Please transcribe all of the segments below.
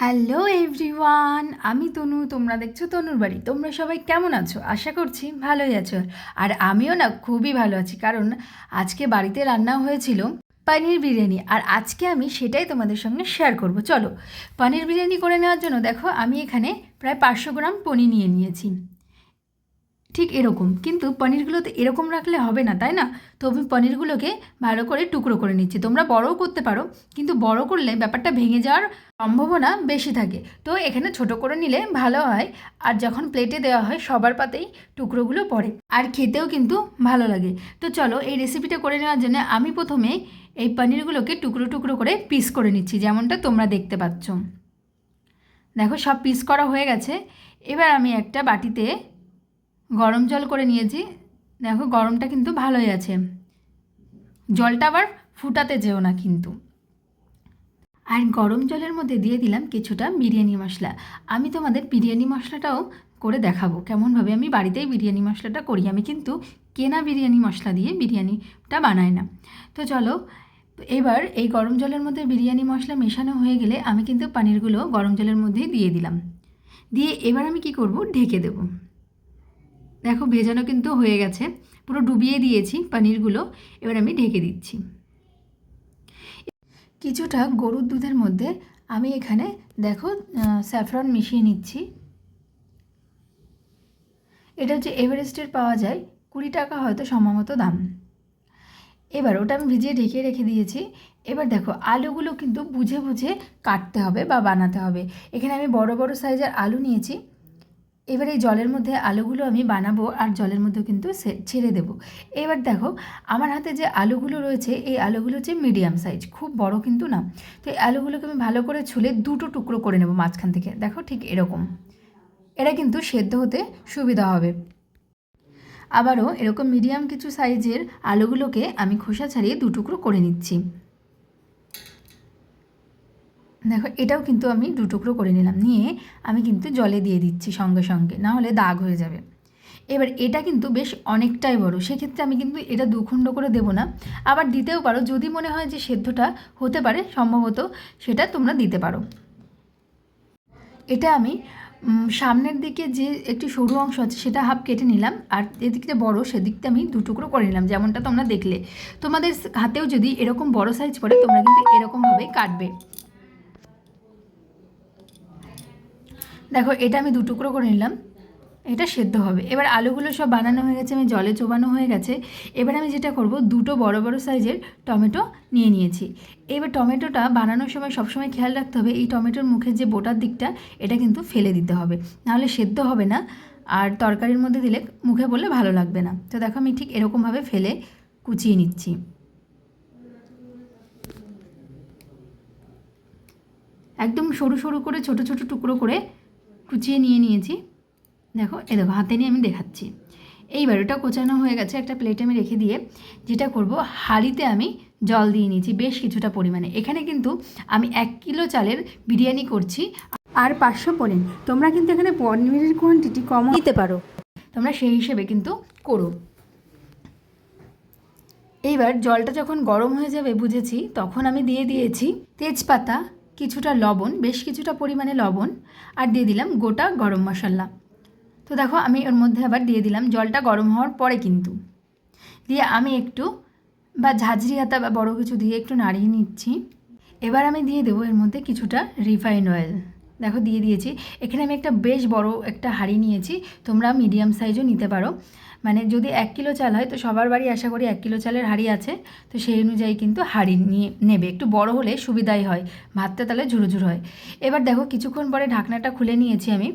Hello everyone, আমি তনু। তোমরা দেখছো তনুর বাড়ি। তোমরা সবাই কেমন আছো? আশা করছি ভালোই আছো। আর আমিও না খুবই ভালো আছি, কারণ আজকে বাড়িতে রান্না হয়েছিল পনির বিরিয়ানি, আর আজকে আমি সেটাই তোমাদের সঙ্গে শেয়ার করব। চলো, পনির বিরিয়ানি করে নেওয়ার জন্য দেখো আমি এখানে প্রায় 500 গ্রাম পনির নিয়ে নিয়েছি। ঠিক এরকম, কিন্তু পনিরগুলো তো এরকম রাখলে হবে না, তাই না? তো আমি পনিরগুলোকে ভালো করে টুকরো করে নিচ্ছি। তোমরা বড়ও করতে পারো, কিন্তু বড় করলে ব্যাপারটা ভেঙে যাওয়ার সম্ভাবনা বেশি থাকে। তো এখানে ছোট করে নিলে ভালো হয়, আর যখন প্লেটে দেওয়া হয় সবার পাতেই টুকরোগুলো পড়ে, আর খেতেও কিন্তু ভালো লাগে। তো চলো, এই রেসিপিটা করে নেওয়ার জন্য আমি প্রথমে এই পনিরগুলোকে টুকরো টুকরো করে পিস করে নিচ্ছি, যেমনটা তোমরা দেখতে পাচ্ছ। দেখো, সব পিস করা হয়ে গেছে। এবার আমি একটা বাটিতে গরম জল করে নিয়েছি। দেখো, গরমটা কিন্তু ভালোই আছে। জলটা আবার ফুটাতে যেও না কিন্তু। আর গরম জলের মধ্যে দিয়ে দিলাম কিছুটা বিরিয়ানি মশলা। আমি তোমাদের বিরিয়ানি মশলাটাও করে দেখাবো কেমনভাবে আমি বাড়িতেই বিরিয়ানি মশলাটা করি। আমি কিন্তু কেনা বিরিয়ানি মশলা দিয়ে বিরিয়ানিটা বানাই না। তো চলো, এবার এই গরম জলের মধ্যে বিরিয়ানি মশলা মেশানো হয়ে গেলে আমি কিন্তু পনিরগুলো গরম জলের মধ্যেই দিয়ে দিলাম। দিয়ে এবার আমি কি করব, ঢেকে দেবো। দেখো, ভেজানো কিন্তু হয়ে গেছে, পুরো ডুবিয়ে দিয়েছি পনিরগুলো। এবার আমি ঢেকে দিচ্ছি। কিছুটা গরুর দুধের মধ্যে আমি এখানে দেখো স্যাফরন মিশিয়ে নিচ্ছি। এটা হচ্ছে এভারেস্টের, পাওয়া যায় 20 টাকা হয়তো সম্ভবত দাম। এবার ওটা আমি ভিজিয়ে ঢেকে রেখে দিয়েছি। এবার দেখো, আলুগুলো কিন্তু বুঝে বুঝে কাটতে হবে বা বানাতে হবে। এখানে আমি বড় বড় সাইজের আলু নিয়েছি। এবার এই জলের মধ্যে আলুগুলো আমি বানাবো, আর জলের মধ্যে কিন্তু ছেড়ে দেবো। এবার দেখো, আমার হাতে যে আলুগুলো রয়েছে, এই আলুগুলো হচ্ছে মিডিয়াম সাইজ, খুব বড় কিন্তু না। তো এই আলুগুলোকে আমি ভালো করে ছুলে দুটো টুকরো করে নেবো মাঝখান থেকে। দেখো, ঠিক এরকম। এটা কিন্তু সেদ্ধ হতে সুবিধা হবে। আবারও এরকম মিডিয়াম কিছু সাইজের আলুগুলোকে আমি খোসা ছাড়িয়ে দু টুকরো করে নিচ্ছি। দেখো, এটাও কিন্তু আমি দু টুকরো করে নিলাম। নিয়ে আমি কিন্তু জলে দিয়ে দিচ্ছি সঙ্গে সঙ্গে, না হলে দাগ হয়ে যাবে। এবার এটা কিন্তু বেশ অনেকটাই বড়, সেক্ষেত্রে আমি কিন্তু এটা দুখণ্ড করে দেবো না। আবার দিতেও পারো, যদি মনে হয় যে সেদ্ধটা হতে পারে সম্ভবত, সেটা তোমরা দিতে পারো। এটা আমি সামনের দিকে যে একটি সরু অংশ আছে সেটা হাফ কেটে নিলাম, আর এদিকটা বড় সেদিকটা আমি দু টুকরো করে নিলাম, যেমনটা তোমরা দেখলে। তোমাদের হাতেও যদি এরকম বড় সাইজ পড়ে, তোমরা কিন্তু এরকমভাবেই কাটবে। দেখো, এটা আমি দু টুকরো করে নিলাম, এটা সেদ্ধ হবে। এবার আলুগুলো সব বানানো হয়ে গেছে, আমি জলে চোবানো হয়ে গেছে। এবার আমি যেটা করব, দুটো বড় বড় সাইজের টমেটো নিয়ে নিয়েছি। এবার টমেটোটা বানানোর সময় সবসময় খেয়াল রাখতে হবে, এই টমেটোর মুখের যে বোটার দিকটা, এটা কিন্তু ফেলে দিতে হবে, নাহলে সেদ্ধ হবে না, আর তরকারির মধ্যে দিলে মুখে বললে ভালো লাগবে না। তো দেখো, আমি ঠিক এরকমভাবে ফেলে কুচিয়ে নিচ্ছি। একদম সরু সরু করে ছোট ছোট টুকরো করে কুচিয়ে নিয়ে নিয়েছি। দেখো, দেখো, হাতে নিয়ে আমি দেখাচ্ছি। এইবার ওটা কোচানো হয়ে গেছে, একটা প্লেটে আমি রেখে দিয়ে যেটা করব, হাঁড়িতে আমি জল দিয়ে নিয়েছি বেশ কিছুটা পরিমাণে। এখানে কিন্তু আমি 1 কিলো চালের বিরিয়ানি করছি, আর 500 পনির। তোমরা কিন্তু এখানে পনিরের কোয়ান্টিটি কম দিতে পারো, তোমরা সেই হিসেবে কিন্তু করো। এইবার জলটা যখন গরম হয়ে যাবে বুঝেছি, তখন আমি দিয়ে দিয়েছি তেজপাতা, কিছুটা লবণ, বেশ কিছুটা পরিমাণে লবণ, আর দিয়ে দিলাম গোটা গরম মশলা। তো দেখো, আমি ওর মধ্যে আবার দিয়ে দিলাম, জলটা গরম হওয়ার পরে কিন্তু দিয়ে আমি একটু বা ঝাঁঝরি হাতা বা বড় কিছু দিয়ে একটু নাড়িয়ে নিচ্ছি। এবার আমি দিয়ে দেবো এর মধ্যে কিছুটা রিফাইন্ড অয়েল। দেখো, দিয়ে দিয়েছি। এখানে আমি একটা বেশ বড় একটা হাঁড়ি নিয়েছি, তোমরা মিডিয়াম সাইজও নিতে পারো। মানে যদি 1 কিলো চাল হয়, তো সবার বাড়ি আশা করি 1 কিলো চালের হাঁড়ি আছে, তো সেই অনুযায়ী কিন্তু হাঁড়ি নিয়ে নেবে। একটু বড় হলে সুবিধাই হয়, ভাতটা তাহলে ঝুরঝুর হয়। এবার দেখো, কিছুক্ষণ পরে ঢাকনাটা খুলে নিয়েছি আমি।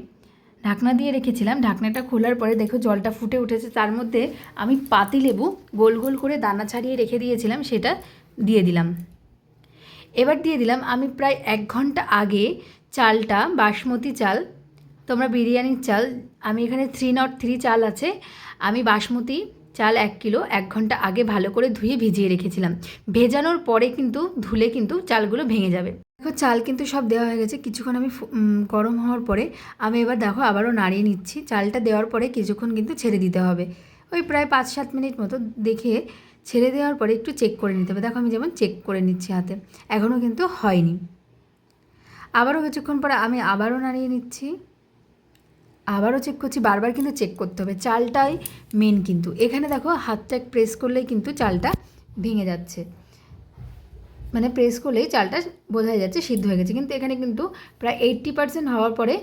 ঢাকনা দিয়ে রেখেছিলাম, ঢাকনাটা খোলার পরে দেখো জলটা ফুটে উঠেছে। তার মধ্যে আমি পাতিলেবু গোল গোল করে দানা ছাড়িয়ে রেখে দিয়েছিলাম, সেটা দিয়ে দিলাম। এবার দিয়ে দিলাম আমি প্রায় 1 ঘন্টা আগে চালটা, বাসমতি চাল, তোমরা বিরিয়ানির চাল, আমি এখানে 303 চাল আছে, আমি বাসমতি চাল 1 কিলো 1 ঘন্টা আগে ভালো করে ধুয়ে ভিজিয়ে রেখেছিলাম। ভেজানোর পরে কিন্তু ধুলে কিন্তু চালগুলো ভেঙে যাবে। দেখো, চাল কিন্তু সব দেওয়া হয়ে গেছে। কিছুক্ষণ আমি গরম হওয়ার পরে আমি এবার দেখো আবারও নাড়িয়ে নিচ্ছি। চালটা দেওয়ার পরে কিছুক্ষণ কিন্তু ছেড়ে দিতে হবে, ওই প্রায় 5-7 মিনিট মতো। দেখে ছেড়ে দেওয়ার পরে একটু চেক করে নিতে হবে। দেখো, আমি যেমন চেক করে নিচ্ছি হাতে, এখনও কিন্তু হয়নি। আবারও কিছুক্ষণ পরে আমি আবারও নাড়িয়ে নিচ্ছি, আবারও চেক করছি। বারবার কিন্তু চেক করতে হবে, চালটাই মেন। কিন্তু এখানে দেখো হাতটা প্রেস করলেই কিন্তু চালটা ভেঙে যাচ্ছে, মানে প্রেস করলেই চালটা বোঝাই যাচ্ছে সিদ্ধ হয়ে গেছে। কিন্তু এখানে কিন্তু প্রায় 80% হওয়ার পরে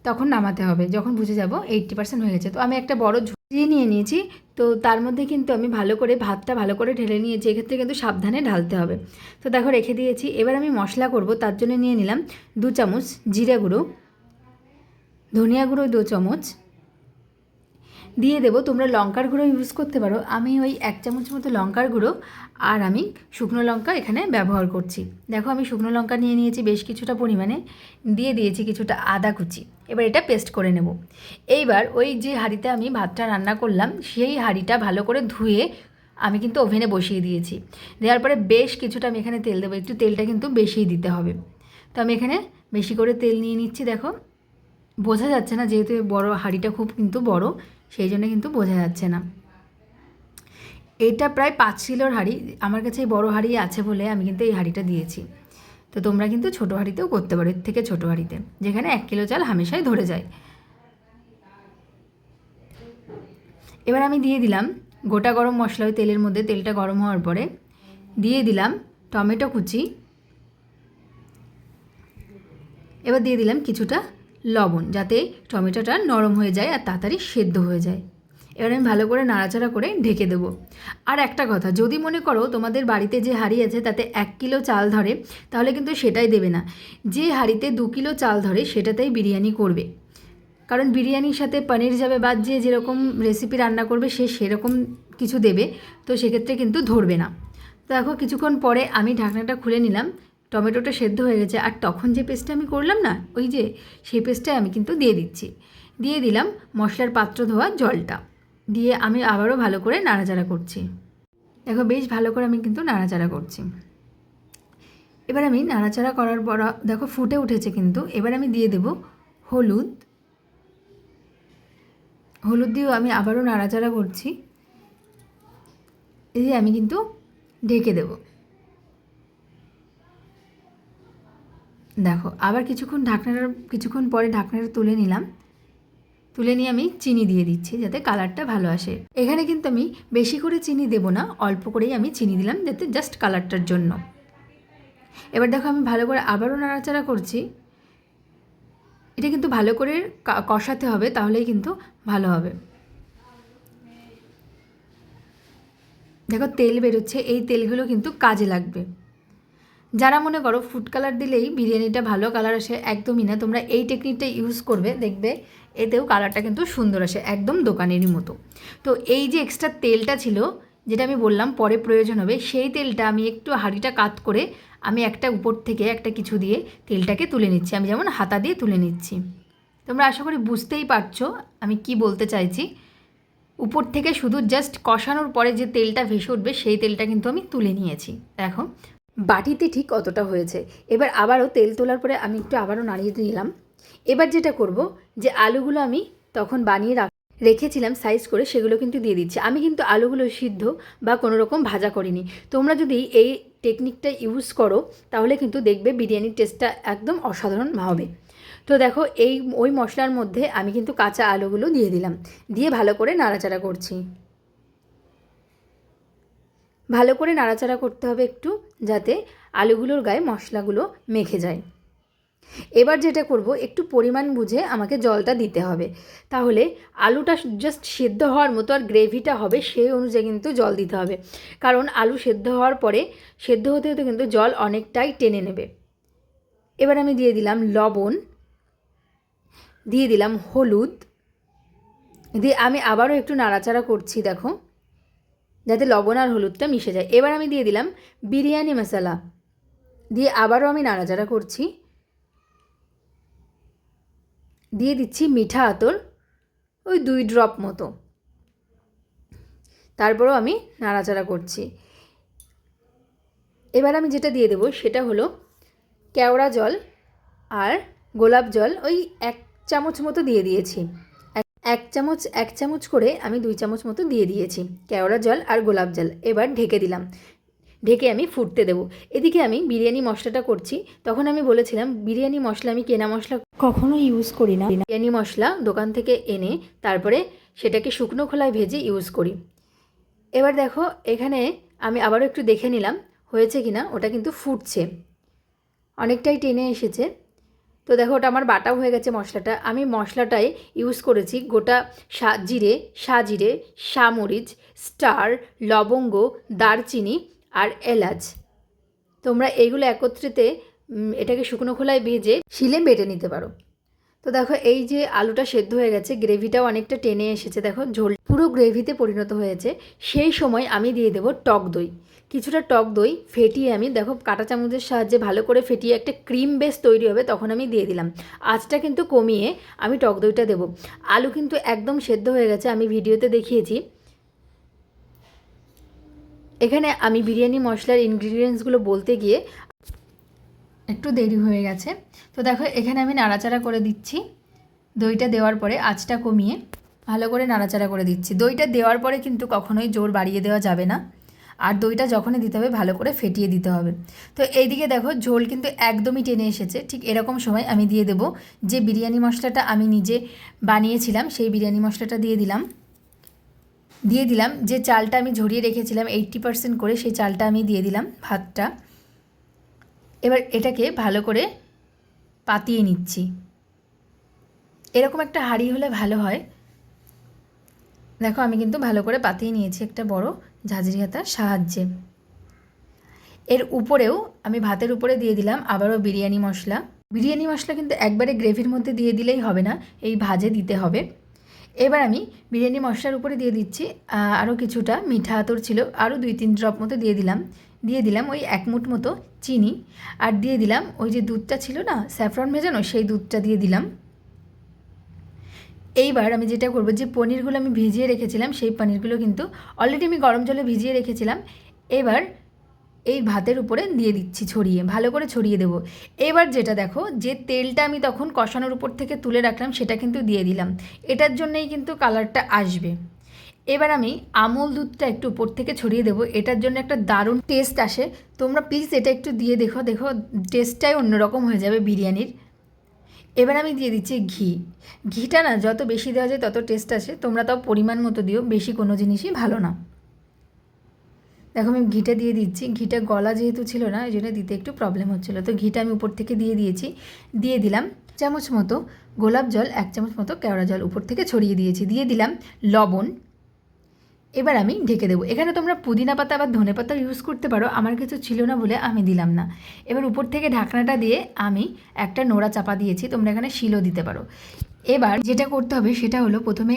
তখন নামাতে হবে, যখন বুঝে যাব 80% হয়ে গেছে। তো আমি একটা বড় ঝুড়ি নিয়ে নিয়েছি, তো তার মধ্যে কিন্তু আমি ভালো করে ভাতটা ভালো করে ঢেলে নিয়েছি। এক্ষেত্রে কিন্তু সাবধানে ঢালতে হবে। তো দেখো রেখে দিয়েছি। এবার আমি মশলা করব, তার জন্য নিয়ে নিলাম 2 চামচ জিরে গুঁড়ো, ধনিয়া গুঁড়ো 2 চামচ দিয়ে দেবো। তোমরা লঙ্কার গুঁড়ো ইউজ করতে পারো, আমি ওই 1 চামচ মতো লঙ্কার গুঁড়ো আর আমি শুকনো লঙ্কা এখানে ব্যবহার করছি। দেখো আমি শুকনো লঙ্কা নিয়ে নিয়েছি বেশ কিছুটা পরিমাণে, দিয়ে দিয়েছি কিছুটা আদা কুচি। এবার এটা পেস্ট করে নেব। এইবার ওই যে হাঁড়িতে আমি ভাতটা রান্না করলাম সেই হাঁড়িটা ভালো করে ধুয়ে আমি কিন্তু ওভেনে বসিয়ে দিয়েছি। দেওয়ার পরে বেশ কিছুটা আমি এখানে তেল দেবো, একটু তেলটা কিন্তু বেশিই দিতে হবে। তো আমি এখানে বেশি করে তেল নিয়ে নিচ্ছি। দেখো বোঝা যাচ্ছে না, যেহেতু বড় হাঁড়িটা খুব কিন্তু বড়, সেই জন্য কিন্তু বোঝা যাচ্ছে না। এটা প্রায় 5 কিলোর হাঁড়ি, আমার কাছে এই বড় হাঁড়ি আছে বলে আমি কিন্তু এই হাঁড়িটা দিয়েছি। তো তোমরা কিন্তু ছোটো হাঁড়িতেও করতে পারো, এর থেকে ছোটো হাঁড়িতে, যেখানে 1 কিলো চাল হামেশাই ধরে যায়। এবার আমি দিয়ে দিলাম গোটা গরম মশলা ওই তেলের মধ্যে। তেলটা গরম হওয়ার পরে দিয়ে দিলাম টমেটো কুচি, এবার দিয়ে দিলাম কিছুটা লবণ, যাতে টমেটোটা নরম হয়ে যায় আর তাড়াতাড়ি সেদ্ধ হয়ে যায়। এবার আমি ভালো করে নাড়াচাড়া করে ঢেকে দেবো। আর একটা কথা, যদি মনে করো তোমাদের বাড়িতে যে হাঁড়ি আছে তাতে 1 কিলো চাল ধরে, তাহলে কিন্তু সেটাই দেবে না। যে হাঁড়িতে 2 কিলো চাল ধরে সেটাতেই বিরিয়ানি করবে, কারণ বিরিয়ানির সাথে পনির যাবে, বা যে যেরকম রেসিপি রান্না করবে সে সেরকম কিছু দেবে, তো সেক্ষেত্রে কিন্তু ধরবে না। তো দেখো কিছুক্ষণ পরে আমি ঢাকনাটা খুলে নিলাম, টমেটোটা সেদ্ধ হয়ে গেছে। আর তখন যে পেস্টটা আমি করলাম না, ওই যে সেই পেস্টটাই আমি কিন্তু দিয়ে দিচ্ছি। দিয়ে দিলাম মশলার পাত্র ধোয়া জলটা, দিয়ে আমি আবারও ভালো করে নাড়াচাড়া করছি। দেখো বেশ ভালো করে আমি কিন্তু নাড়াচাড়া করছি। এবার আমি নাড়াচাড়া করার পর দেখো ফুটে উঠেছে কিন্তু। এবার আমি দিয়ে দেব হলুদ, হলুদ দিয়েও আমি আবারও নাড়াচাড়া করছি। এই যে আমি কিন্তু ঢেকে দেব। দেখো আবার কিছুক্ষণ পরে ঢাকনাটা তুলে নিলাম। তুলে নিয়ে আমি চিনি দিয়ে দিচ্ছি যাতে কালারটা ভালো আসে। এখানে কিন্তু আমি বেশি করে চিনি দেব না, অল্প করেই আমি চিনি দিলাম যাতে জাস্ট কালারটার জন্য। এবার দেখো আমি ভালো করে আবারও নাড়াচাড়া করছি। এটা কিন্তু ভালো করে কষাতে হবে, তাহলেই কিন্তু ভালো হবে। দেখো তেল বেরোচ্ছে, এই তেলগুলো কিন্তু কাজে লাগবে। যারা মনে করো ফুড কালার দিলেই বিরিয়ানিটা ভালো কালার আসে, একদমই না। তোমরা এই টেকনিকটা ইউজ করবে, দেখবে এতেও কালারটা কিন্তু সুন্দর আসে, একদম দোকানেরই মতো। তো এই যে এক্সট্রা তেলটা ছিল, যেটা আমি বললাম পরে প্রয়োজন হবে, সেই তেলটা আমি একটু হাঁড়িটা কাত করে আমি একটা উপর থেকে একটা কিছু দিয়ে তেলটাকে তুলে নিচ্ছি। আমি যেমন হাতা দিয়ে তুলে নিচ্ছি। তোমরা আশা করি বুঝতেই পারছো আমি কি বলতে চাইছি। উপর থেকে শুধু জাস্ট কষানোর পরে যে তেলটা ভেসে উঠবে সেই তেলটা কিন্তু আমি তুলে নিয়েছি। দেখো বাটিতে ঠিক কতটা হয়েছে। এবার আবারও তেল তোলার পরে আমি একটু আবারও নাড়িয়ে দিলাম। এবার যেটা করব, যে আলুগুলো আমি তখন বানিয়ে রেখেছিলাম সাইজ করে, সেগুলো কিন্তু দিয়ে দিচ্ছি। আমি কিন্তু আলুগুলো সিদ্ধ বা কোনো রকম ভাজা করিনি। তোমরা যদি এই টেকনিকটা ইউজ করো তাহলে কিন্তু দেখবে বিরিয়ানির টেস্টটা একদম অসাধারণ হবে। তো দেখো ওই মশলার মধ্যে আমি কিন্তু কাঁচা আলুগুলো দিয়ে দিলাম, দিয়ে ভালো করে নাড়াচাড়া করছি। ভালো করে নাড়াচাড়া করতে হবে একটু, যাতে আলুগুলোর গায়ে মশলাগুলো মেখে যায়। এবার যেটা করব, একটু পরিমাণ বুঝে আমাকে জলটা দিতে হবে, তাহলে আলুটা জাস্ট সেদ্ধ হওয়ার মতো আর গ্রেভিটা হবে সেই অনুযায়ী কিন্তু জল দিতে হবে। কারণ আলু সেদ্ধ হওয়ার পরে সেদ্ধ হতে হতে কিন্তু জল অনেকটাই টেনে নেবে। এবার আমি দিয়ে দিলাম লবণ, দিয়ে দিলাম হলুদ, দিয়ে আমি আবারও একটু নাড়াচাড়া করছি, দেখো যাতে লবণ আর হলুদটা মিশে যায়। এবার আমি দিয়ে দিলাম বিরিয়ানি মশলা, দিয়ে আবারও আমি নাড়াচাড়া করছি। দিয়ে দিচ্ছি মিঠা আতর ওই 2 ড্রপ মতো, তারপরও আমি নাড়াচাড়া করছি। এবার আমি যেটা দিয়ে দেবো সেটা হলো কেওড়া জল আর গোলাপ জল, ওই 1 চামচ মতো দিয়ে দিয়েছি। এক চামচ করে আমি 2 চামচ মতো দিয়ে দিয়েছি কেওড়া জল আর গোলাপ জল। এবার ঢেকে দিলাম। ঢেকে আমি ফুটতে দেবো। এদিকে আমি বিরিয়ানি মশলাটা করছি। তখন আমি বলেছিলাম বিরিয়ানি মশলা আমি কেনা মশলা কখনো ইউজ করি না, বিরিয়ানি মশলা দোকান থেকে এনে তারপরে সেটাকে শুকনো খোলায় ভেজে ইউজ করি। এবার দেখো এখানে আমি আবারও একটু দেখে নিলাম হয়েছে কি না। ওটা কিন্তু ফুটছে, অনেকটাই টেনে এসেছে। তো দেখো ওটা আমার বাটাও হয়ে গেছে মশলাটা। আমি মশলাটাই ইউজ করেছি গোটা জিরে, সাজিরে, সামরিচ, স্টার, লবঙ্গ, দারচিনি আর এলাচ। তোমরা এইগুলো একত্রিতে এটাকে শুকনো খোলায় ভেজে শিলে বেটে নিতে পারো। তো দেখো এই যে আলুটা সেদ্ধ হয়ে গেছে, গ্রেভিটাও অনেকটা টেনে এসেছে, দেখো ঝোল পুরো গ্রেভিতে পরিণত হয়েছে। সেই সময় আমি দিয়ে দেবো টক দই। কিছুটা টক দই ফেটিয়ে আমি দেখো কাঁটা চামচের সাহায্যে ভালো করে ফেটিয়ে একটা ক্রিম বেস তৈরি হবে, তখন আমি দিয়ে দিলাম। আঁচটা কিন্তু কমিয়ে আমি টক দইটা দেবো। আলু কিন্তু একদম সেদ্ধ হয়ে গেছে, আমি ভিডিওতে দেখিয়েছি। এখানে আমি বিরিয়ানি মশলার ইনগ্রিডিয়েন্টসগুলো বলতে গিয়ে একটু দেরি হয়ে গেছে। তো দেখো এখানে আমি নাড়াচাড়া করে দিচ্ছি। দইটা দেওয়ার পরে আঁচটা কমিয়ে ভালো করে নাড়াচাড়া করে দিচ্ছি। দইটা দেওয়ার পরে কিন্তু কখনোই জোর বাড়িয়ে দেওয়া যাবে না, আর দইটা যখনই দিতে হবে ভালো করে ফেটিয়ে দিতে হবে। তো এইদিকে দেখো ঝোল কিন্তু একদমই টেনে এসেছে। ঠিক এরকম সময় আমি দিয়ে দেব যে বিরিয়ানি মশলাটা আমি নিজে বানিয়েছিলাম, সেই বিরিয়ানি মশলাটা দিয়ে দিলাম। যে চালটা আমি ঝরিয়ে রেখেছিলাম 80% করে, সেই চালটা আমি দিয়ে দিলাম, ভাতটা। এবার এটাকে ভালো করে পাতিয়ে নিচ্ছি। এরকম একটা হাঁড়ি হলে ভালো হয়। দেখো আমি কিন্তু ভালো করে পাতিয়ে নিয়েছি একটা বড় ঝাঁঝরি হাতার সাহায্যে। এর উপরেও আমি ভাতের উপরে দিয়ে দিলাম আবারও বিরিয়ানি মশলা। বিরিয়ানি মশলা কিন্তু একবারে গ্রেভির মধ্যে দিয়ে দিলেই হবে না, এই ভাজে দিতে হবে। এবার আমি বিরিয়ানি মশলার উপরে দিয়ে দিচ্ছি আরও কিছুটা মিঠা আতর ছিল, আরও 2-3 ড্রপ মতো দিয়ে দিলাম ওই 1 মুঠ মতো চিনি, আর দিয়ে দিলাম ওই যে দুধটা ছিল না স্যাফরন ভেজানো, সেই দুধটা দিয়ে দিলাম। এইবার আমি যেটা করব, যে পনিরগুলো আমি ভিজিয়ে রেখেছিলাম সেই পনিরগুলো কিন্তু অলরেডি আমি গরম জলে ভিজিয়ে রেখেছিলাম। এবার এই ভাতের উপরে দিয়ে দিচ্ছি, ছড়িয়ে ভালো করে ছড়িয়ে দেবো। এবার যেটা দেখো, যে তেলটা আমি তখন কষানোর উপর থেকে তুলে রাখলাম সেটা কিন্তু দিয়ে দিলাম। এটার জন্যই কিন্তু কালারটা আসবে। এবার আমি আমুল দুধটা একটু উপর থেকে ছড়িয়ে দেবো, এটার জন্য একটা দারুণ টেস্ট আসে। তোমরা প্লিজ এটা একটু দিয়ে দেখো টেস্টটাই অন্যরকম হয়ে যাবে বিরিয়ানির। এবার আমি দিয়ে দিচ্ছি ঘিটা না যত বেশি দেওয়া যায় তত টেস্ট আসে, তোমরা তাও পরিমাণ মতো দিও, বেশি কোনো জিনিসই ভালো না। দেখো আমি ঘিটা দিয়ে দিচ্ছি। ঘিটা গলা যেহেতু ছিল না ওই জন্য দিতে একটু প্রবলেম হচ্ছিলো, তো ঘিটা আমি উপর থেকে দিয়ে দিয়েছি। দিয়ে দিলাম চামচ মতো গোলাপ জল, 1 চামচ মতো কেওড়া জল উপর থেকে ছড়িয়ে দিয়েছি। দিয়ে দিলাম লবণ। এবার আমি ঢেকে দেবো। এখানে তোমরা পুদিনা পাতা বা ধনে পাতা ইউজ করতে পারো, আমার কিছু ছিল না বলে আমি দিলাম না। এবার উপর থেকে ঢাকনাটা দিয়ে আমি একটা নোড়া চাপা দিয়েছি, তোমরা এখানে শিলও দিতে পারো। এবার যেটা করতে হবে সেটা হলো, প্রথমে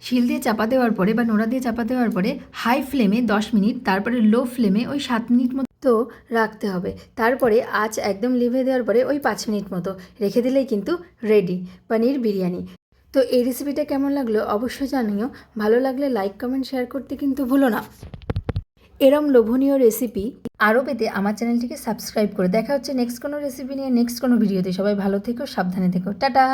শিল দিয়ে চাপা দেওয়ার পরে বা নোড়া দিয়ে চাপা দেওয়ার পরে হাই ফ্লেমে 10 মিনিট, তারপরে লো ফ্লেমে ওই 7 মিনিট মতো রাখতে হবে। তারপরে আঁচ একদম লিভে দেওয়ার পরে ওই 5 মিনিট মতো রেখে দিলেই কিন্তু রেডি পনির বিরিয়ানি। তো এই রেসিপিটা কেমন লাগলো অবশ্যই জানিও। ভালো লাগলে লাইক কমেন্ট শেয়ার করতে কিন্তু ভুলো না। এরম লোভনীয় রেসিপি আরও পেতে আমার চ্যানেলটিকে সাবস্ক্রাইব করে দেখা হচ্ছে নেক্সট কোনো রেসিপি নিয়ে নেক্সট কোনো ভিডিওতে। সবাই ভালো থেকো, সাবধানে থেকো, টাটা।